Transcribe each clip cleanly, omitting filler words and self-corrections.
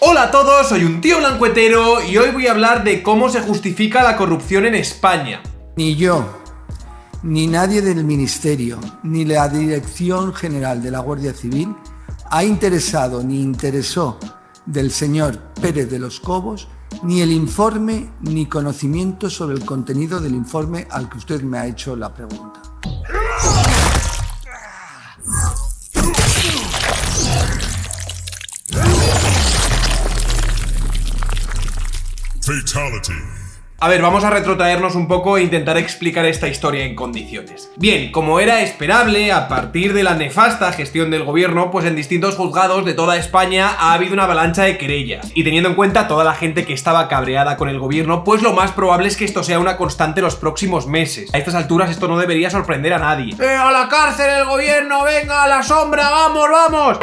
Hola a todos, soy un tío blancuetero y hoy voy a hablar de cómo se justifica la corrupción en España. Ni yo, ni nadie del Ministerio, ni la Dirección General de la Guardia Civil ha interesado ni interesó del señor Pérez de los Cobos ni el informe ni conocimiento sobre el contenido del informe al que usted me ha hecho la pregunta. Fatality. A ver, vamos a retrotraernos un poco e intentar explicar esta historia en condiciones. Bien, como era esperable, a partir de la nefasta gestión del gobierno, pues en distintos juzgados de toda España ha habido una avalancha de querellas. Y teniendo en cuenta toda la gente que estaba cabreada con el gobierno, pues lo más probable es que esto sea una constante los próximos meses. A estas alturas esto no debería sorprender a nadie. ¡A la cárcel el gobierno! ¡Venga, a la sombra! ¡Vamos, vamos!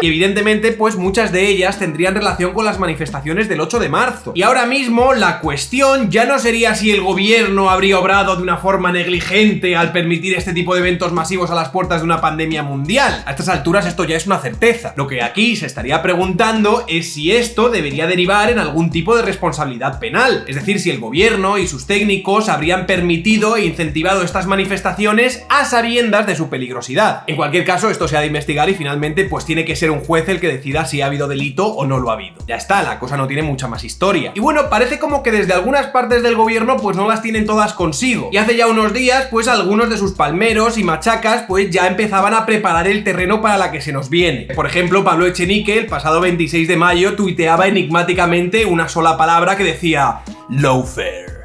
Y evidentemente, pues muchas de ellas tendrían relación con las manifestaciones del 8 de marzo. Y ahora mismo la cuestión ya no sería si el gobierno habría obrado de una forma negligente al permitir este tipo de eventos masivos a las puertas de una pandemia mundial. A estas alturas esto ya es una certeza. Lo que aquí se estaría preguntando es si esto debería derivar en algún tipo de responsabilidad penal. Es decir, si el gobierno y sus técnicos habrían permitido e incentivado estas manifestaciones a sabiendas de su peligrosidad. En cualquier caso, esto se ha de investigar y finalmente pues tiene que ser un juez el que decida si ha habido delito o no lo ha habido. Ya está, la cosa no tiene mucha más historia. Y bueno, parece como que desde algunas partes del gobierno pues no las tienen todas consigo. Y hace ya unos días pues algunos de sus palmeros y machacas pues ya empezaban a preparar el terreno para la que se nos viene. Por ejemplo, Pablo Echenique el pasado 26 de mayo tuiteaba enigmáticamente una sola palabra que decía lawfare.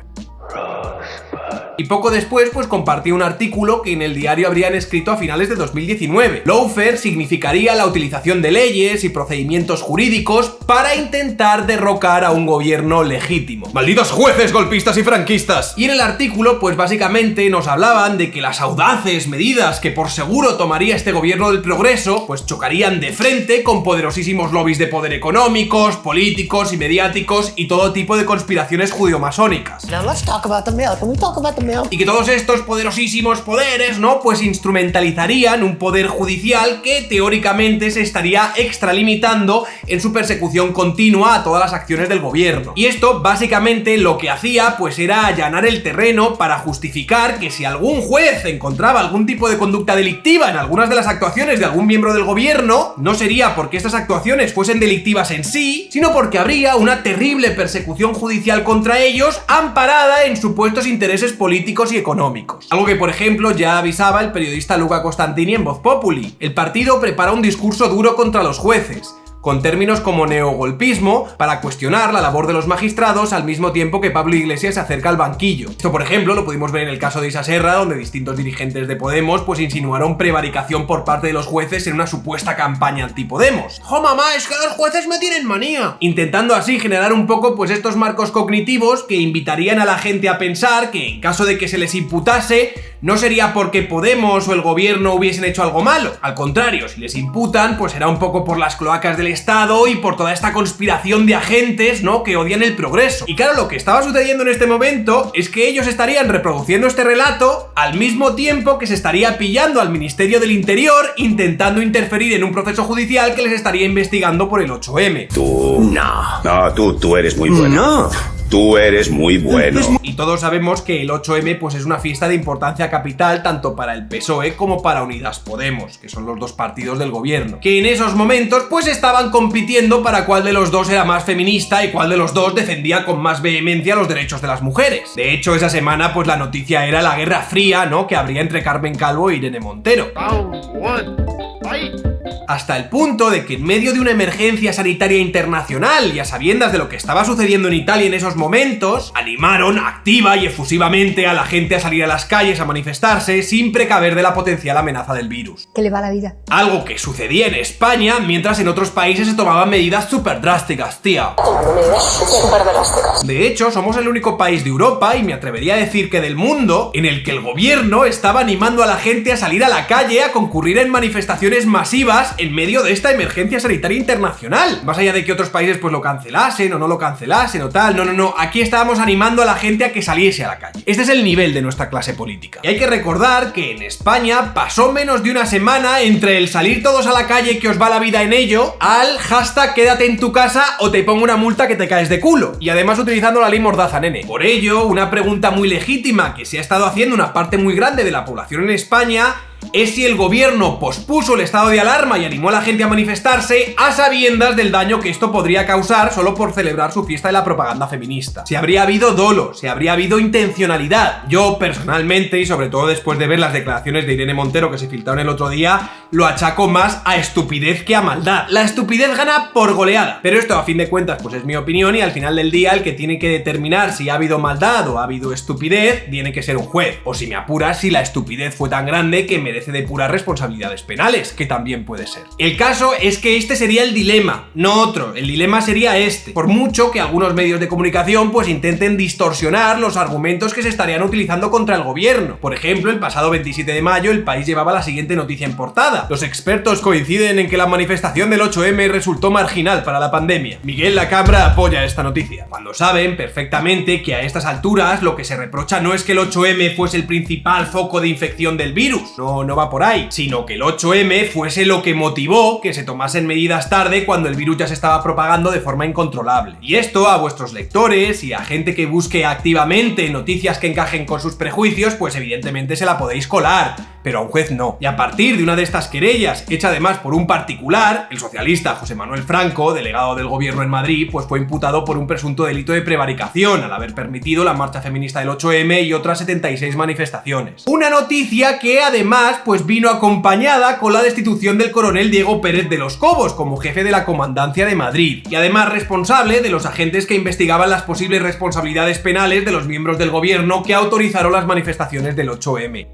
Y poco después, pues compartió un artículo que en el diario habrían escrito a finales de 2019. Lawfare significaría la utilización de leyes y procedimientos jurídicos para intentar derrocar a un gobierno legítimo. ¡Malditos jueces golpistas y franquistas! Y en el artículo, pues básicamente nos hablaban de que las audaces medidas que por seguro tomaría este gobierno del progreso, pues chocarían de frente con poderosísimos lobbies de poder económicos, políticos y mediáticos y todo tipo de conspiraciones judeomasónicas. Now let's talk about the mail. Can we talk about the mail? Y que todos estos poderosísimos poderes, ¿no? Pues instrumentalizarían un poder judicial que teóricamente se estaría extralimitando en su persecución continua a todas las acciones del gobierno. Y esto básicamente lo que hacía pues era allanar el terreno para justificar que si algún juez encontraba algún tipo de conducta delictiva en algunas de las actuaciones de algún miembro del gobierno, no sería porque estas actuaciones fuesen delictivas en sí, sino porque habría una terrible persecución judicial contra ellos amparada en supuestos intereses políticos y económicos. Algo que, por ejemplo, ya avisaba el periodista Luca Costantini en Voz Populi. El partido prepara un discurso duro contra los jueces, con términos como neogolpismo, para cuestionar la labor de los magistrados al mismo tiempo que Pablo Iglesias se acerca al banquillo. Esto, por ejemplo, lo pudimos ver en el caso de Isa Serra, donde distintos dirigentes de Podemos pues insinuaron prevaricación por parte de los jueces en una supuesta campaña anti-Podemos. ¡Jo, mamá, es que los jueces me tienen manía! Intentando así generar un poco pues estos marcos cognitivos que invitarían a la gente a pensar que en caso de que se les imputase, no sería porque Podemos o el gobierno hubiesen hecho algo malo. Al contrario, si les imputan, pues será un poco por las cloacas del Estado y por toda esta conspiración de agentes, ¿no?, que odian el progreso. Y claro, lo que estaba sucediendo en este momento es que ellos estarían reproduciendo este relato al mismo tiempo que se estaría pillando al Ministerio del Interior intentando interferir en un proceso judicial que les estaría investigando por el 8M. Tú eres muy bueno. Tú eres muy bueno. Y todos sabemos que el 8M pues es una fiesta de importancia capital tanto para el PSOE como para Unidas Podemos, que son los dos partidos del gobierno, que en esos momentos pues estaban compitiendo para cuál de los dos era más feminista y cuál de los dos defendía con más vehemencia los derechos de las mujeres. De hecho, esa semana pues la noticia era la guerra fría, ¿no?, que habría entre Carmen Calvo e Irene Montero. Hasta el punto de que en medio de una emergencia sanitaria internacional y a sabiendas de lo que estaba sucediendo en Italia en esos momentos, animaron activa y efusivamente a la gente a salir a las calles a manifestarse sin precaver de la potencial amenaza del virus. Que le va la vida. Algo que sucedía en España mientras en otros países se tomaban medidas súper drásticas, tía. De hecho, somos el único país de Europa, y me atrevería a decir que del mundo, en el que el gobierno estaba animando a la gente a salir a la calle a concurrir en manifestaciones masivas paz en medio de esta emergencia sanitaria internacional. Más allá de que otros países pues lo cancelasen o no lo cancelasen o tal, no, aquí estábamos animando a la gente a que saliese a la calle. Este es el nivel de nuestra clase política. Y hay que recordar que en España pasó menos de una semana entre el salir todos a la calle que os va la vida en ello, al hashtag quédate en tu casa o te pongo una multa que te caes de culo. Y además utilizando la ley Mordaza, nene. Por ello, una pregunta muy legítima que se ha estado haciendo una parte muy grande de la población en España es si el gobierno pospuso el estado de alarma y animó a la gente a manifestarse a sabiendas del daño que esto podría causar solo por celebrar su fiesta de la propaganda feminista. Si habría habido dolo, si habría habido intencionalidad. Yo personalmente, y sobre todo después de ver las declaraciones de Irene Montero que se filtraron el otro día, lo achaco más a estupidez que a maldad. La estupidez gana por goleada. Pero esto, a fin de cuentas, pues es mi opinión, y al final del día el que tiene que determinar si ha habido maldad o ha habido estupidez tiene que ser un juez. O si me apuras, si la estupidez fue tan grande que merece depurar responsabilidades penales, que también puede ser. El caso es que este sería el dilema, no otro. El dilema sería este. Por mucho que algunos medios de comunicación pues intenten distorsionar los argumentos que se estarían utilizando contra el gobierno. Por ejemplo, el pasado 27 de mayo el País llevaba la siguiente noticia en portada: los expertos coinciden en que la manifestación del 8M resultó marginal para la pandemia. Miguel Lacambra apoya esta noticia, cuando saben perfectamente que a estas alturas lo que se reprocha no es que el 8M fuese el principal foco de infección del virus, no va por ahí, sino que el 8M fuese lo que motivó que se tomasen medidas tarde cuando el virus ya se estaba propagando de forma incontrolable. Y esto a vuestros lectores y a gente que busque activamente noticias que encajen con sus prejuicios, pues evidentemente se la podéis colar, pero a un juez no. Y a partir de una de estas querellas, hecha además por un particular, el socialista José Manuel Franco, delegado del gobierno en Madrid, pues fue imputado por un presunto delito de prevaricación al haber permitido la marcha feminista del 8M y otras 76 manifestaciones. Una noticia que además pues vino acompañada con la destitución del coronel Diego Pérez de los Cobos como jefe de la Comandancia de Madrid, y además responsable de los agentes que investigaban las posibles responsabilidades penales de los miembros del gobierno que autorizaron las manifestaciones del 8M.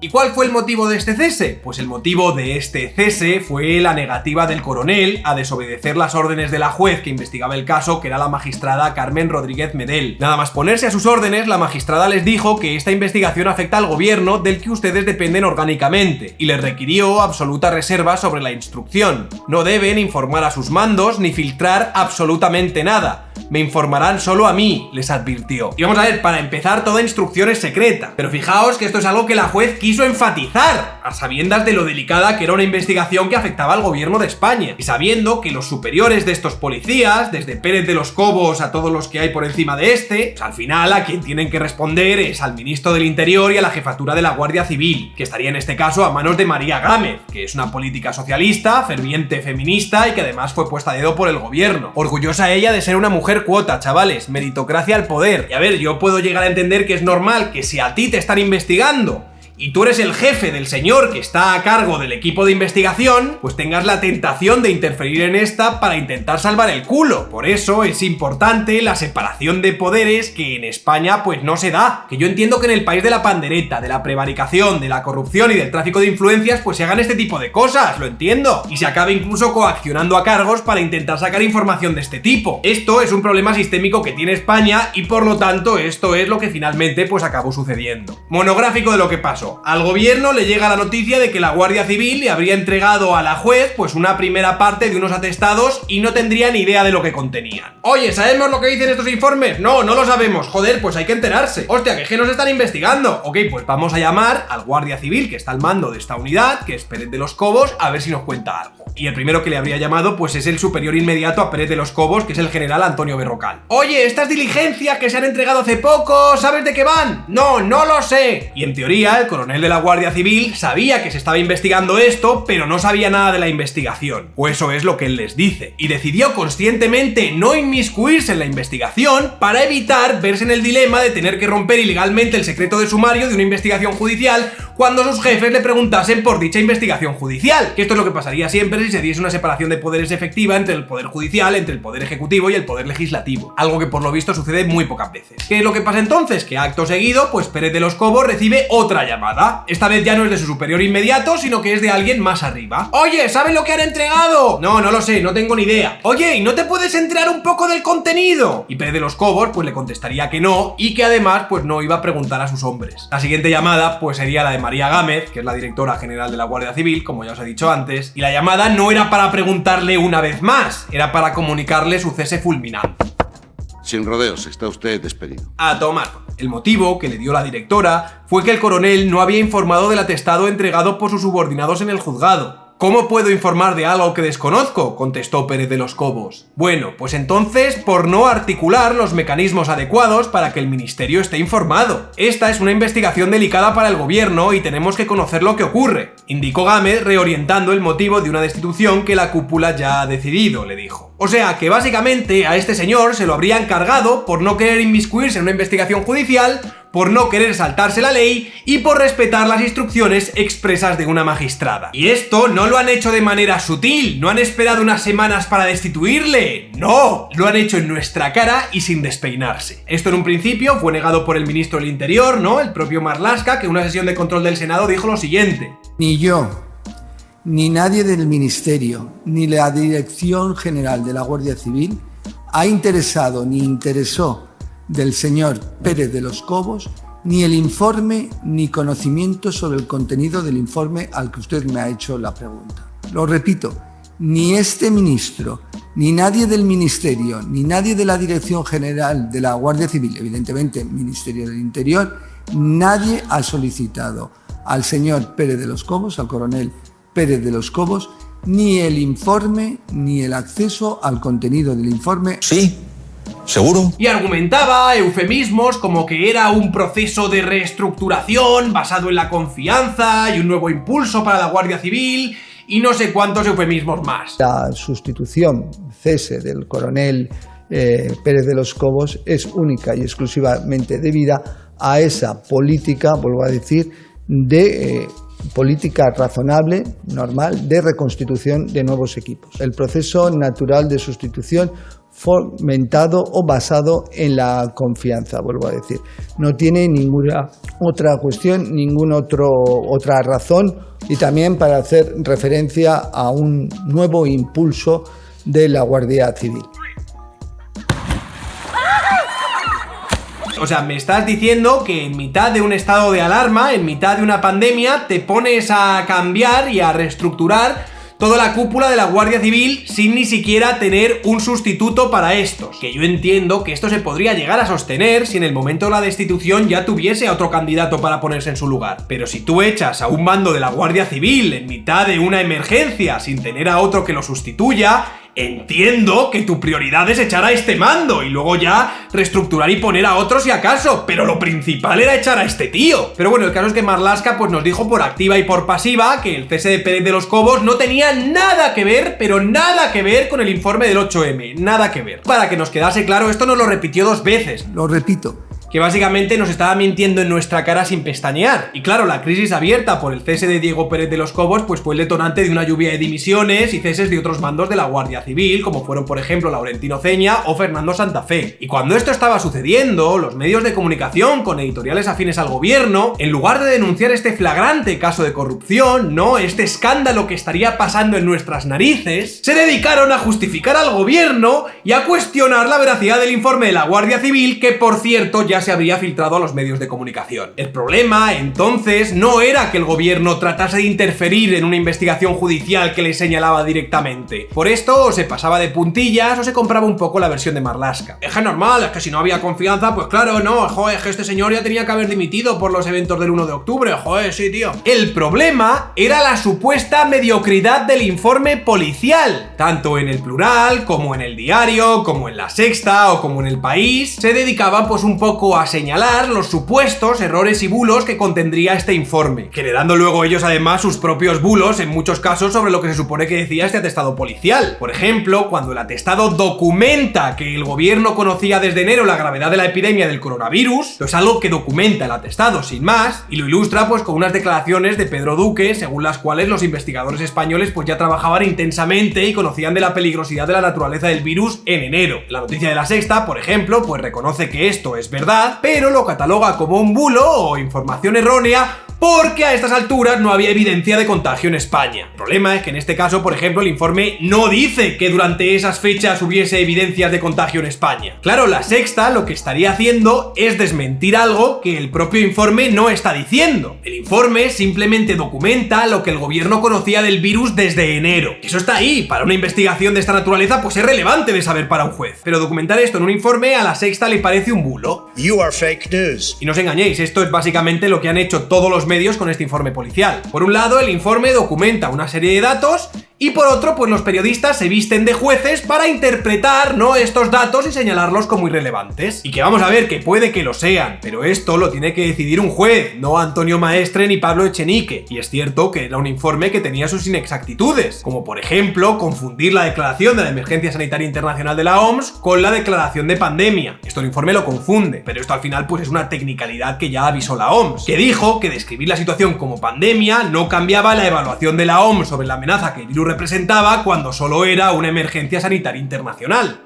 ¿Y cuál fue el motivo de este cese? Pues el motivo de este cese fue la negativa del coronel a desobedecer las órdenes de la juez que investigaba el caso, que era la magistrada Carmen Rodríguez Medel. Nada más ponerse a sus órdenes, la magistrada les dijo que esta investigación afecta al gobierno del que ustedes dependen orgánicamente, y les requirió absoluta reserva sobre la instrucción. No deben informar a sus mandos ni filtrar absolutamente nada. Me informarán solo a mí, les advirtió. Y vamos a ver, para empezar, toda instrucción es secreta. Pero fijaos que esto es algo que la juez quiso enfatizar, a sabiendas de lo delicada que era una investigación que afectaba al gobierno de España. Y sabiendo que los superiores de estos policías, desde Pérez de los Cobos a todos los que hay por encima de este, pues al final a quien tienen que responder es al ministro del Interior y a la jefatura de la Guardia Civil, que estaría en este caso a manos de María Gámez, que es una política socialista, ferviente feminista y que además fue puesta a dedo por el gobierno. Orgullosa ella de ser una mujer cuota, chavales, meritocracia al poder. Y a ver, yo puedo llegar a entender que es normal que si a ti te están investigando y tú eres el jefe del señor que está a cargo del equipo de investigación, pues tengas la tentación de interferir en esta para intentar salvar el culo. Por eso es importante la separación de poderes, que en España pues no se da. Que yo entiendo que en el país de la pandereta, de la prevaricación, de la corrupción y del tráfico de influencias pues se hagan este tipo de cosas, lo entiendo. Y se acabe incluso coaccionando a cargos para intentar sacar información de este tipo. Esto es un problema sistémico que tiene España y por lo tanto esto es lo que finalmente pues acabó sucediendo. Monográfico de lo que pasó. Al gobierno le llega la noticia de que la Guardia Civil le habría entregado a la juez pues una primera parte de unos atestados y no tendría ni idea de lo que contenían. Oye, ¿sabemos lo que dicen estos informes? No lo sabemos. Joder, pues hay que enterarse. Hostia, que nos están investigando. Ok, pues vamos a llamar al Guardia Civil que está al mando de esta unidad, que es Pérez de los Cobos, a ver si nos cuenta algo. Y el primero que le habría llamado pues es el superior inmediato a Pérez de los Cobos, que es el general Antonio Berrocal. Oye, estas diligencias que se han entregado hace poco, ¿sabes de qué van? No lo sé. Y en teoría el coronel de la Guardia Civil sabía que se estaba investigando esto, pero no sabía nada de la investigación. O eso es lo que él les dice. Y decidió conscientemente no inmiscuirse en la investigación para evitar verse en el dilema de tener que romper ilegalmente el secreto de sumario de una investigación judicial cuando sus jefes le preguntasen por dicha investigación judicial. Que esto es lo que pasaría siempre si se diese una separación de poderes efectiva entre el poder judicial, entre el poder ejecutivo y el poder legislativo. Algo que por lo visto sucede muy pocas veces. ¿Qué es lo que pasa entonces? Que acto seguido, pues Pérez de los Cobos recibe otra llamada. llamada. Esta vez ya no es de su superior inmediato, sino que es de alguien más arriba. Oye, ¿sabes lo que han entregado? No, no lo sé, no tengo ni idea. Oye, ¿y no te puedes enterar un poco del contenido? Y Pérez de los Cobos pues le contestaría que no, y que además pues no iba a preguntar a sus hombres. La siguiente llamada pues sería la de María Gámez, que es la directora general de la Guardia Civil, como ya os he dicho antes, y la llamada no era para preguntarle una vez más, era para comunicarle su cese fulminante. Sin rodeos, está usted despedido. A tomar. El motivo que le dio la directora fue que el coronel no había informado del atestado entregado por sus subordinados en el juzgado. ¿Cómo puedo informar de algo que desconozco?, contestó Pérez de los Cobos. Bueno, pues entonces por no articular los mecanismos adecuados para que el ministerio esté informado. Esta es una investigación delicada para el gobierno y tenemos que conocer lo que ocurre, indicó Gámez, reorientando el motivo de una destitución que la cúpula ya ha decidido, le dijo. O sea que básicamente a este señor se lo habrían cargado por no querer inmiscuirse en una investigación judicial, por no querer saltarse la ley y por respetar las instrucciones expresas de una magistrada. Y esto no lo han hecho de manera sutil, no han esperado unas semanas para destituirle, no, lo han hecho en nuestra cara y sin despeinarse. Esto en un principio fue negado por el ministro del Interior, ¿no?, el propio Marlaska, que en una sesión de control del Senado dijo lo siguiente. Ni yo, ni nadie del Ministerio, ni la Dirección General de la Guardia Civil ha interesado ni interesó del señor Pérez de los Cobos ni el informe ni conocimiento sobre el contenido del informe al que usted me ha hecho la pregunta. Lo repito, ni este ministro, ni nadie del Ministerio, ni nadie de la Dirección General de la Guardia Civil, evidentemente el Ministerio del Interior, nadie ha solicitado al señor Pérez de los Cobos, al coronel Pérez de los Cobos, ni el informe ni el acceso al contenido del informe. Sí, ¿seguro? Y argumentaba eufemismos como que era un proceso de reestructuración basado en la confianza y un nuevo impulso para la Guardia Civil y no sé cuántos eufemismos más. La sustitución, cese del coronel Pérez de los Cobos es única y exclusivamente debida a esa política, vuelvo a decir, de política razonable, normal, de reconstitución de nuevos equipos. El proceso natural de sustitución fomentado o basado en la confianza, vuelvo a decir. No tiene ninguna otra cuestión, ninguna otra razón, y también para hacer referencia a un nuevo impulso de la Guardia Civil. O sea, me estás diciendo que en mitad de un estado de alarma, en mitad de una pandemia, te pones a cambiar y a reestructurar toda la cúpula de la Guardia Civil sin ni siquiera tener un sustituto para estos. Que yo entiendo que esto se podría llegar a sostener si en el momento de la destitución ya tuviese a otro candidato para ponerse en su lugar. Pero si tú echas a un mando de la Guardia Civil en mitad de una emergencia sin tener a otro que lo sustituya, entiendo que tu prioridad es echar a este mando y luego ya reestructurar y poner a otros si acaso, pero lo principal era echar a este tío. Pero bueno, el caso es que Marlaska pues nos dijo por activa y por pasiva que el cese de Pérez de los Cobos no tenía nada que ver, pero nada que ver con el informe del 8M, nada que ver. Para que nos quedase claro, esto nos lo repitió 2 veces. Lo repito, que básicamente nos estaba mintiendo en nuestra cara sin pestañear. Y claro, la crisis abierta por el cese de Diego Pérez de los Cobos pues fue el detonante de una lluvia de dimisiones y ceses de otros mandos de la Guardia Civil, como fueron por ejemplo Laurentino Ceña o Fernando Santa Fe. Y cuando esto estaba sucediendo, los medios de comunicación con editoriales afines al gobierno, en lugar de denunciar este flagrante caso de corrupción, ¿no?, este escándalo que estaría pasando en nuestras narices, se dedicaron a justificar al gobierno y a cuestionar la veracidad del informe de la Guardia Civil, que por cierto ya se habría filtrado a los medios de comunicación. El problema, entonces, no era que el gobierno tratase de interferir en una investigación judicial que le señalaba directamente. Por esto, o se pasaba de puntillas o se compraba un poco la versión de Marlaska. Es que normal, es que si no había confianza, pues claro, no, joder, es que este señor ya tenía que haber dimitido por los eventos del 1 de octubre, joder, sí, tío. El problema era la supuesta mediocridad del informe policial. Tanto en el Plural, como en el Diario, como en La Sexta o como en El País, se dedicaban pues un poco a señalar los supuestos errores y bulos que contendría este informe, generando luego ellos además sus propios bulos en muchos casos sobre lo que se supone que decía este atestado policial. Por ejemplo, cuando el atestado documenta que el gobierno conocía desde enero la gravedad de la epidemia del coronavirus, es algo que documenta el atestado sin más, y lo ilustra pues con unas declaraciones de Pedro Duque, según las cuales los investigadores españoles pues ya trabajaban intensamente y conocían de la peligrosidad de la naturaleza del virus en enero. La noticia de La Sexta, por ejemplo, pues reconoce que esto es verdad, pero lo cataloga como un bulo o información errónea porque a estas alturas no había evidencia de contagio en España. El problema es que en este caso, por ejemplo, el informe no dice que durante esas fechas hubiese evidencias de contagio en España. Claro, La Sexta lo que estaría haciendo es desmentir algo que el propio informe no está diciendo. El informe simplemente documenta lo que el gobierno conocía del virus desde enero. Eso está ahí, para una investigación de esta naturaleza pues es relevante de saber para un juez. Pero documentar esto en un informe a La Sexta le parece un bulo. You are fake news. Y no os engañéis, esto es básicamente lo que han hecho todos los medios con este informe policial. Por un lado, el informe documenta una serie de datos y por otro, pues los periodistas se visten de jueces para interpretar, ¿no?, estos datos y señalarlos como irrelevantes. Y que vamos a ver que puede que lo sean, pero esto lo tiene que decidir un juez, no Antonio Maestre ni Pablo Echenique. Y es cierto que era un informe que tenía sus inexactitudes, como por ejemplo confundir la declaración de la Emergencia Sanitaria Internacional de la OMS con la declaración de pandemia. Esto el informe lo confunde, pero esto al final pues es una tecnicalidad que ya avisó la OMS, que dijo que describir la situación como pandemia no cambiaba la evaluación de la OMS sobre la amenaza que el virus representaba cuando solo era una emergencia sanitaria internacional.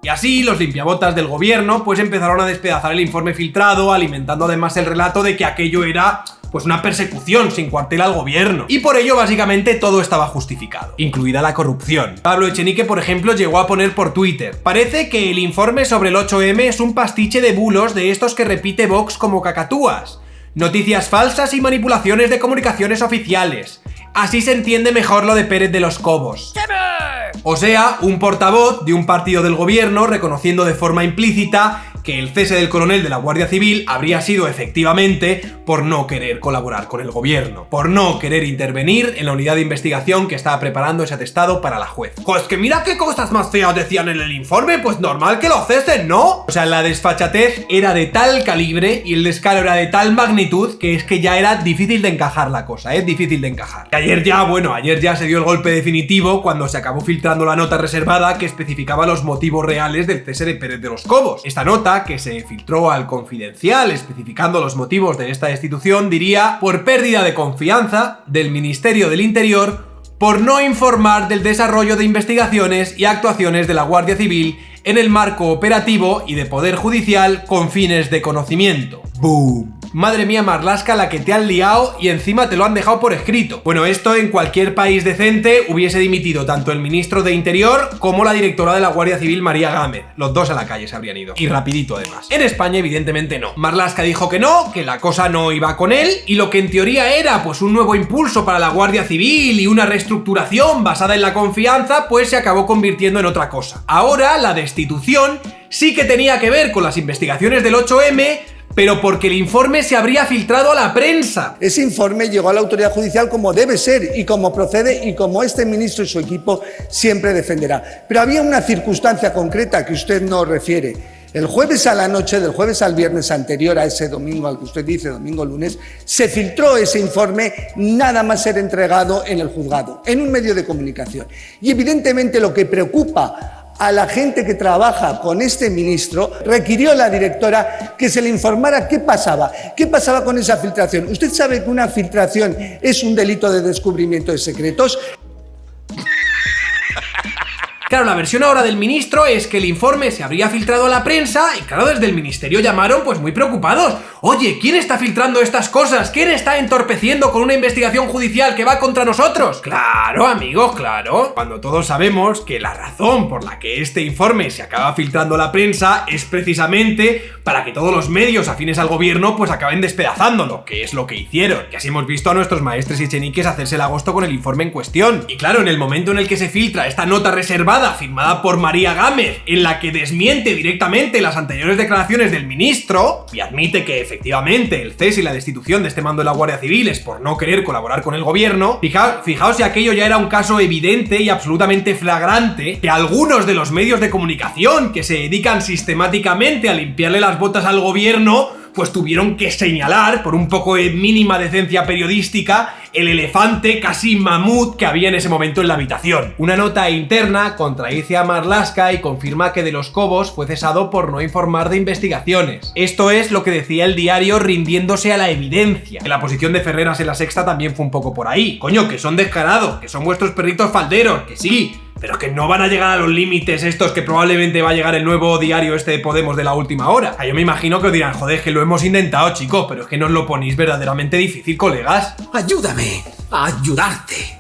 Y así los limpiabotas del gobierno pues empezaron a despedazar el informe filtrado, alimentando además el relato de que aquello era pues una persecución sin cuartel al gobierno. Y por ello básicamente todo estaba justificado, incluida la corrupción. Pablo Echenique, por ejemplo, llegó a poner por Twitter: parece que el informe sobre el 8M es un pastiche de bulos de estos que repite Vox como cacatúas. Noticias falsas y manipulaciones de comunicaciones oficiales. Así se entiende mejor lo de Pérez de los Cobos. O sea, un portavoz de un partido del gobierno reconociendo de forma implícita que el cese del coronel de la Guardia Civil habría sido efectivamente por no querer colaborar con el gobierno, por no querer intervenir en la unidad de investigación que estaba preparando ese atestado para la juez. Pues que mira qué cosas más feas decían en el informe, pues normal que lo cesen, ¿no? O sea, la desfachatez era de tal calibre y el descaro era de tal magnitud que es que ya era difícil de encajar la cosa, difícil de encajar. Y ayer ya se dio el golpe definitivo cuando se acabó filtrando la nota reservada que especificaba los motivos reales del cese de Pérez de los Cobos. Esta nota, que se filtró al Confidencial especificando los motivos de esta destitución, diría: por pérdida de confianza del Ministerio del Interior por no informar del desarrollo de investigaciones y actuaciones de la Guardia Civil en el marco operativo y de Poder Judicial con fines de conocimiento. ¡Boom! Madre mía, Marlaska, la que te han liado y encima te lo han dejado por escrito. Bueno, esto en cualquier país decente hubiese dimitido tanto el ministro de Interior como la directora de la Guardia Civil, María Gámez. Los dos a la calle se habrían ido. Y rapidito además. En España evidentemente no. Marlaska dijo que no, que la cosa no iba con él y lo que en teoría era pues un nuevo impulso para la Guardia Civil y una reestructuración basada en la confianza, pues se acabó convirtiendo en otra cosa. Ahora la destitución sí que tenía que ver con las investigaciones del 8M, pero porque el informe se habría filtrado a la prensa. Ese informe llegó a la autoridad judicial como debe ser y como procede y como este ministro y su equipo siempre defenderá. Pero había una circunstancia concreta que usted no refiere. El jueves a la noche, del jueves al viernes anterior a ese domingo al que usted dice, domingo-lunes, se filtró ese informe nada más ser entregado en el juzgado, en un medio de comunicación. Y evidentemente lo que preocupa a la gente que trabaja con este ministro, requirió la directora que se le informara qué pasaba con esa filtración. Usted sabe que una filtración es un delito de descubrimiento de secretos. Claro, la versión ahora del ministro es que el informe se habría filtrado a la prensa y claro, desde el ministerio llamaron pues muy preocupados. Oye, ¿quién está filtrando estas cosas? ¿Quién está entorpeciendo con una investigación judicial que va contra nosotros? Claro, amigos, claro. Cuando todos sabemos que la razón por la que este informe se acaba filtrando a la prensa es precisamente para que todos los medios afines al gobierno pues acaben despedazándolo, que es lo que hicieron. Y así hemos visto a nuestros maestres y echeniques hacerse el agosto con el informe en cuestión. Y claro, en el momento en el que se filtra esta nota reservada firmada por María Gámez, en la que desmiente directamente las anteriores declaraciones del ministro y admite que efectivamente el cese y la destitución de este mando de la Guardia Civil es por no querer colaborar con el gobierno, fijaos si aquello ya era un caso evidente y absolutamente flagrante, que algunos de los medios de comunicación que se dedican sistemáticamente a limpiarle las botas al gobierno pues tuvieron que señalar, por un poco de mínima decencia periodística, el elefante casi mamut que había en ese momento en la habitación. Una nota interna contradice a Marlaska y confirma que de los Cobos fue cesado por no informar de investigaciones. Esto es lo que decía el diario rindiéndose a la evidencia. Que la posición de Ferreras en La Sexta también fue un poco por ahí. Coño, que son descarados, que son vuestros perritos falderos, que sí, Pero es que no van a llegar a los límites estos que probablemente va a llegar el nuevo diario este de Podemos de la última hora. Yo me imagino que os dirán, joder, es que lo hemos intentado, chicos, pero es que nos lo ponéis verdaderamente difícil, colegas. Ayúdame a ayudarte.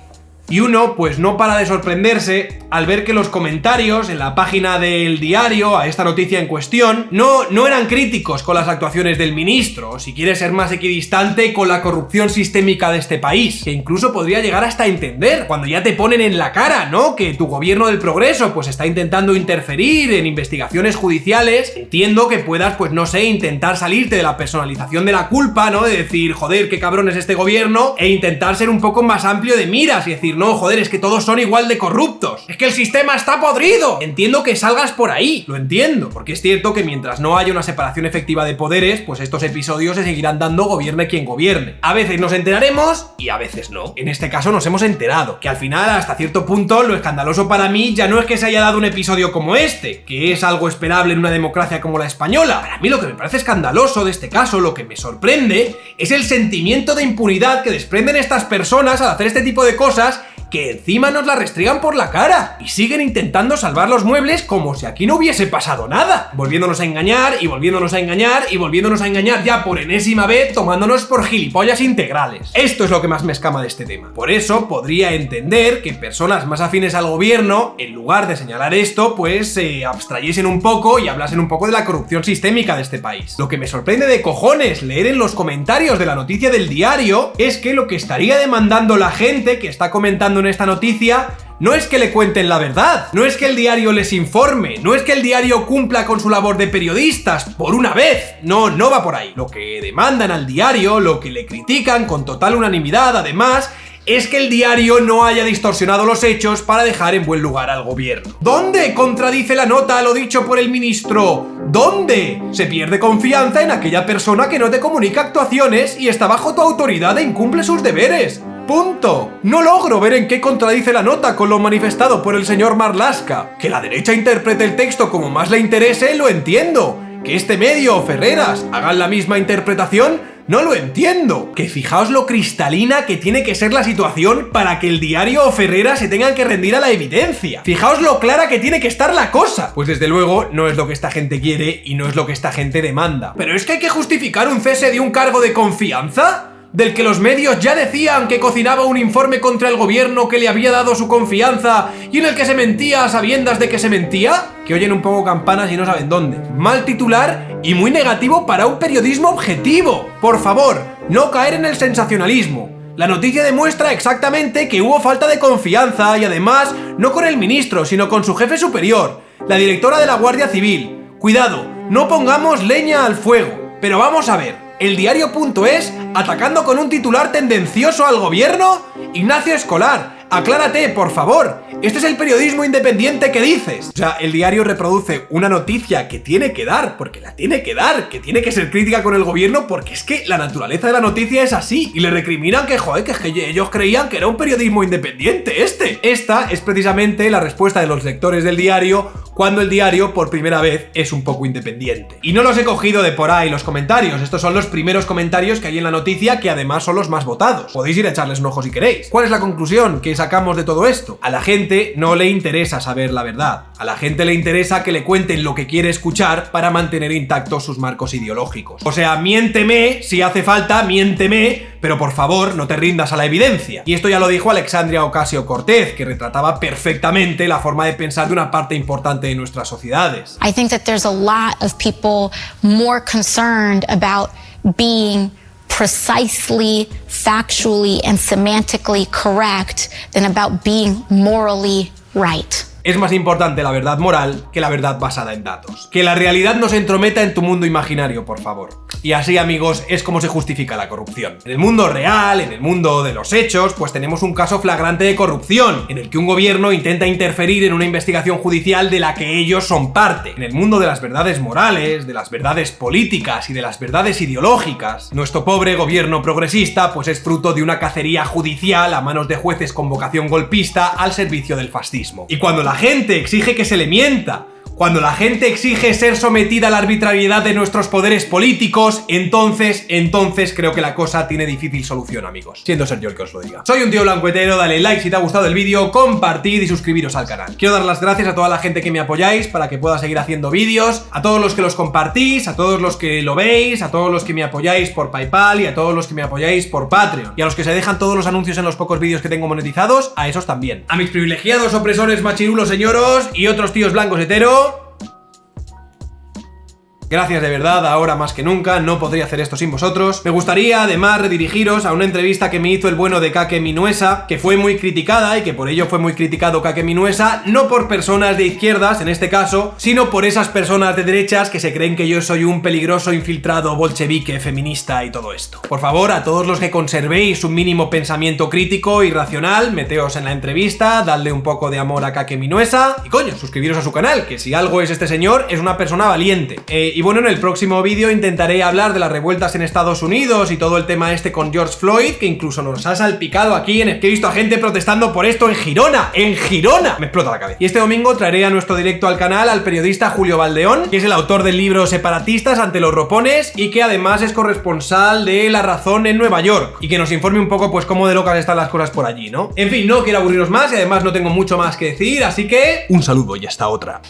Y uno, pues no para de sorprenderse al ver que los comentarios en la página del diario a esta noticia en cuestión no eran críticos con las actuaciones del ministro, o si quiere ser más equidistante, con la corrupción sistémica de este país, que incluso podría llegar hasta entender, cuando ya te ponen en la cara, ¿no?, que tu gobierno del progreso pues está intentando interferir en investigaciones judiciales. Entiendo que puedas, pues no sé, intentar salirte de la personalización de la culpa, ¿no?, de decir, joder, qué cabrón es este gobierno, e intentar ser un poco más amplio de miras y decir, no, joder, es que todos son igual de corruptos, es que el sistema está podrido. Entiendo que salgas por ahí, lo entiendo, porque es cierto que mientras no haya una separación efectiva de poderes, pues estos episodios se seguirán dando gobierne quien gobierne. A veces nos enteraremos y a veces no. En este caso nos hemos enterado, que al final, hasta cierto punto, lo escandaloso para mí ya no es que se haya dado un episodio como este, que es algo esperable en una democracia como la española. Para mí lo que me parece escandaloso de este caso, lo que me sorprende, es el sentimiento de impunidad que desprenden estas personas al hacer este tipo de cosas, que encima nos la restregan por la cara y siguen intentando salvar los muebles como si aquí no hubiese pasado nada, volviéndonos a engañar y volviéndonos a engañar y volviéndonos a engañar ya por enésima vez, tomándonos por gilipollas integrales. Esto es lo que más me escama de este tema. Por eso podría entender que personas más afines al gobierno, en lugar de señalar esto, pues se abstrayesen un poco y hablasen un poco de la corrupción sistémica de este país. Lo que me sorprende de cojones leer en los comentarios de la noticia del diario es que lo que estaría demandando la gente que está comentando en esta noticia no es que le cuenten la verdad, no es que el diario les informe, no es que el diario cumpla con su labor de periodistas por una vez, no va por ahí. Lo que demandan al diario, lo que le critican con total unanimidad además, es que el diario no haya distorsionado los hechos para dejar en buen lugar al gobierno. ¿Dónde contradice la nota lo dicho por el ministro? ¿Dónde? Se pierde confianza en aquella persona que no te comunica actuaciones y está bajo tu autoridad e incumple sus deberes. Punto. No logro ver en qué contradice la nota con lo manifestado por el señor Marlaska. Que la derecha interprete el texto como más le interese, lo entiendo. Que este medio o Ferreras hagan la misma interpretación, no lo entiendo. Que fijaos lo cristalina que tiene que ser la situación para que el diario o Ferreras se tengan que rendir a la evidencia. Fijaos lo clara que tiene que estar la cosa. Pues desde luego no es lo que esta gente quiere y no es lo que esta gente demanda. ¿Pero es que hay que justificar un cese de un cargo de confianza? ¿Del que los medios ya decían que cocinaba un informe contra el gobierno que le había dado su confianza y en el que se mentía a sabiendas de que se mentía? Que oyen un poco campanas y no saben dónde. Mal titular y muy negativo para un periodismo objetivo. Por favor, no caer en el sensacionalismo. La noticia demuestra exactamente que hubo falta de confianza y además no con el ministro, sino con su jefe superior, la directora de la Guardia Civil. Cuidado, no pongamos leña al fuego. Pero vamos a ver. El diario.es atacando con un titular tendencioso al gobierno. Ignacio Escolar, aclárate, por favor. Este es el periodismo independiente que dices. O sea, el diario reproduce una noticia que tiene que dar, porque la tiene que dar, que tiene que ser crítica con el gobierno, porque es que la naturaleza de la noticia es así. Y le recriminan que, joder, que es que ellos creían que era un periodismo independiente este. Esta es precisamente la respuesta de los lectores del diario cuando el diario por primera vez es un poco independiente. Y no los he cogido de por ahí los comentarios, estos son los primeros comentarios que hay en la noticia, que además son los más votados. Podéis ir a echarles un ojo si queréis. ¿Cuál es la conclusión que sacamos de todo esto? A la gente no le interesa saber la verdad. A la gente le interesa que le cuenten lo que quiere escuchar para mantener intactos sus marcos ideológicos. O sea, miénteme, si hace falta, miénteme, pero por favor no te rindas a la evidencia. Y esto ya lo dijo Alexandria Ocasio-Cortez, que retrataba perfectamente la forma de pensar de una parte importante de nuestras sociedades. I think that there's a lot of people more concerned about being precisely, factually, and semantically correct than about being morally right. Es más importante la verdad moral que la verdad basada en datos. Que la realidad no se entrometa en tu mundo imaginario, por favor. Y así, amigos, es como se justifica la corrupción. En el mundo real, en el mundo de los hechos, pues tenemos un caso flagrante de corrupción, en el que un gobierno intenta interferir en una investigación judicial de la que ellos son parte. En el mundo de las verdades morales, de las verdades políticas y de las verdades ideológicas, nuestro pobre gobierno progresista pues es fruto de una cacería judicial a manos de jueces con vocación golpista al servicio del fascismo. Y cuando la gente exige que se le mienta, Cuando la gente exige ser sometida a la arbitrariedad de nuestros poderes políticos, entonces creo que la cosa tiene difícil solución, amigos. Siendo ser yo el que os lo diga. Soy un tío blancuetero, dale like si te ha gustado el vídeo, compartid y suscribiros al canal. Quiero dar las gracias a toda la gente que me apoyáis para que pueda seguir haciendo vídeos, a todos los que los compartís, a todos los que lo veis, a todos los que me apoyáis por PayPal y a todos los que me apoyáis por Patreon. Y a los que se dejan todos los anuncios en los pocos vídeos que tengo monetizados, a esos también. A mis privilegiados opresores machirulos señoros y otros tíos blancos hetero, gracias de verdad, ahora más que nunca, no podría hacer esto sin vosotros. Me gustaría además redirigiros a una entrevista que me hizo el bueno de Kake Minuesa, que fue muy criticada y que por ello fue muy criticado Kake Minuesa, no por personas de izquierdas en este caso, sino por esas personas de derechas que se creen que yo soy un peligroso infiltrado bolchevique, feminista y todo esto. Por favor, a todos los que conservéis un mínimo pensamiento crítico y racional, meteos en la entrevista, dadle un poco de amor a Kake Minuesa y coño, suscribiros a su canal, que si algo es este señor, es una persona valiente. Y bueno, en el próximo vídeo intentaré hablar de las revueltas en Estados Unidos y todo el tema este con George Floyd, que incluso nos ha salpicado aquí, que he visto a gente protestando por esto en Girona. ¡En Girona! Me explota la cabeza. Y este domingo traeré a nuestro directo al canal al periodista Julio Valdeón, que es el autor del libro Separatistas ante los ropones y que además es corresponsal de La Razón en Nueva York, y que nos informe un poco pues cómo de locas están las cosas por allí, ¿no? En fin, no quiero aburriros más y además no tengo mucho más que decir, así que un saludo y hasta otra.